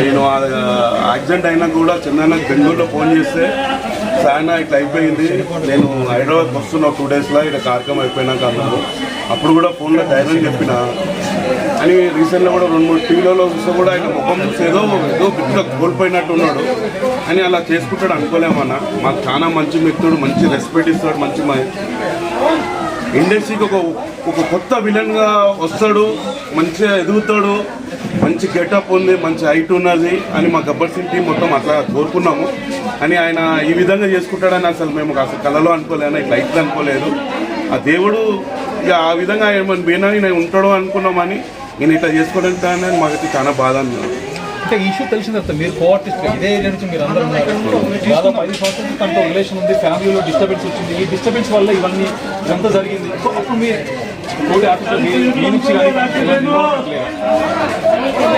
నేను యాక్సిడెంట్ అయినా కూడా చిన్న బెంగళూరులో ఫోన్ చేస్తే సాయన ఇట్లా అయిపోయింది, నేను హైదరాబాద్కి వస్తున్నా 2 డేస్లో ఇక్కడ కార్యక్రమం అయిపోయినాక అన్నారు. అప్పుడు కూడా ఫోన్లో ధైర్యం చెప్పిన అని రీసెంట్గా కూడా 2-3 టీవీలలో చూస్తే కూడా ఆయన ముఖం చూసి ఏదో బిడ్డ కోల్పోయినట్టు ఉన్నాడు అని అలా చేసుకుంటాడు అనుకోలేమన్నా. మాకు చాలా మంచి మిత్రుడు, మంచి రెస్పెక్ట్ ఇస్తాడు, మంచి ఇండస్ట్రీకి ఒక కొత్త విలన్గా వస్తాడు, మంచిగా ఎదుగుతాడు, మంచి గెటప్ ఉంది, మంచి హైట్ ఉన్నది అని మా గబ్బర్ సింగ్ టీం మొత్తం అట్లా కోరుకున్నాము. అని ఆయన ఈ విధంగా చేసుకుంటాడని అసలు మేము అసలు కళలో అనుకోలేదు, ఇట్లా ఇట్లా అనుకోలేదు. ఆ దేవుడు ఇక ఆ విధంగా ఆయన ఉంటాడో అనుకున్నామని నేను ఇట్లా చేసుకోవడానికి మాకైతే చాలా బాధ అన్నారు. అంటే ఇష్యూ తెలిసిన తర్వాత మీరు కో-ఆర్టిస్ట్ ఇదే ఏరియా నుంచి మీరు అందరూ ఉన్నారు, దాదాపు 5 సంవత్సరాల తనతో రిలేషన్ ఉంది, ఫ్యామిలీలో డిస్టర్బెన్స్ వచ్చింది, ఈ డిస్టర్బెన్స్ వల్ల ఇదంతా జరిగింది. సో అప్పుడు మీరు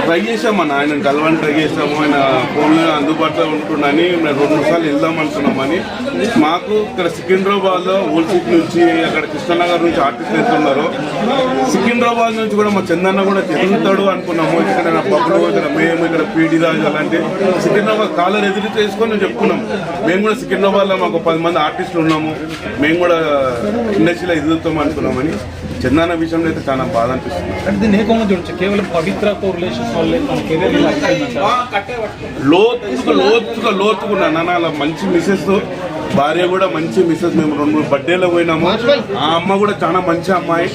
ట్రై చేసామన్న, ఆయన కలవని ట్రై చేసాము, ఆయన ఫోన్లో అందుబాటులో ఉంటుండని మేము 2-3 సార్లు వెళ్దాం అనుకున్నామని. మాకు ఇక్కడ సికింద్రాబాద్లో ఓల్డ్ సిటీ నుంచి అక్కడ కృష్ణనగర్ నుంచి ఆర్టిస్టులు వెళ్తున్నారు. సికింద్రాబాద్ నుంచి కూడా మా చందన్న కూడా ఎదుగుతాడు అనుకున్నాము. ఇక్కడ పబ్బులు, ఇక్కడ మేము, ఇక్కడ పీడి రాజు అలాంటి సికింద్రాబాద్ కాలర్ ఎదురు చేసుకొని చెప్పుకున్నాం. మేము కూడా సికింద్రాబాద్లో మాకు 10 మంది ఆర్టిస్టులు ఉన్నాము, మేము కూడా ఇండస్ట్రీలో ఎదుగుతాం అనుకున్నామని. చందన్న విషయంలో అయితే చాలా బాధ అనిపిస్తుంది. అంటే దీన్ని ఏకోమో చూడొచ్చు, కేవలం పవిత్రతో రిలేషన్స్ వల్లే మన కెరీర్ లోతుగా నాన్న అలా మంచి మిస్సెస్, భార్య కూడా మంచి మిస్సెస్. మేము 2-3 బర్త్డేలో పోయినాము, ఆ అమ్మ కూడా చాలా మంచి అమ్మాయి.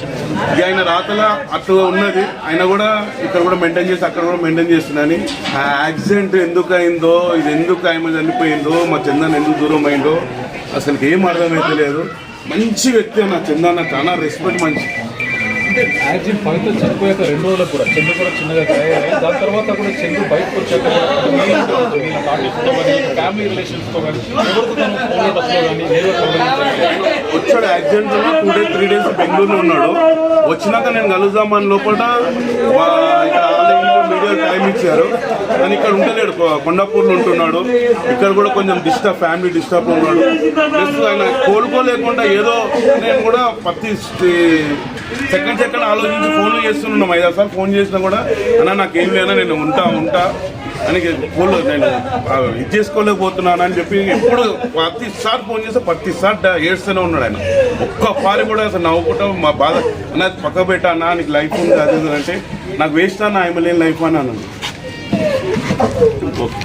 ఇక ఆయన రాతల అట్లా ఉన్నది, ఆయన కూడా ఇక్కడ కూడా మెయింటైన్ చేసి అక్కడ కూడా మెయింటైన్ చేస్తున్నాని. ఆ యాక్సిడెంట్ ఎందుకు అయిందో, ఇది ఎందుకు ఆయన చనిపోయిందో, మా చందన్ ఎందుకు దూరం అయిందో అసలు ఏం అర్థమైతే లేదు. మంచి వ్యక్తి అన్న చందన్న, చాలా రెస్పెక్ట్ మంచి. అంటే యాక్సిడెంట్ పవిత్ర చనిపోయాక 2 రోజులకు కూడా చంద్రు కూడా చిన్నగా తయారయ్యాయి. దాని తర్వాత కూడా చంద్రు బయటకు వచ్చాక ఫ్యామిలీ రిలేషన్స్తో కానీ వచ్చాడు. యాక్సిడెంట్ 2-3 డేస్ బెంగళూరులో ఉన్నాడు. వచ్చినాక నేను కలుద్దామని లోపల ఇక్కడ మీడియా టైం ఇచ్చారు, కానీ ఇక్కడ ఉండలేడు, కొండాపూర్లో ఉంటున్నాడు. ఇక్కడ కూడా కొంచెం ఫ్యామిలీ డిస్టర్బ్ ఉన్నాడు. ప్లస్ ఆయన కోలుకోలేకుండా ఏదో నేను కూడా ప్రతి సెకండ్ ఆలోచించి ఫోన్లు చేస్తున్నాం. 5-6 సార్లు ఫోన్ చేసినా కూడా అన్నా నాకేం లేనా, నేను ఉంటా అని ఫోన్లో నేను ఇది చేసుకోలేకపోతున్నాను అని చెప్పి ఎప్పుడు ప్రతిసారి ఫోన్ చేస్తే ప్రతిసారి ఏడుస్తూనే ఉన్నాడు ఆయన. ఒక్కసారి కూడా అసలు నవ్వుకుంటా మా బాధ అన్న పక్క పెట్టా అన్న, నీకు లైఫ్ ఉంది అది అంటే నాకు వేస్ట్ అన్న, ఆయన లేని లైఫ్ అని అన్నాను. ఓకే.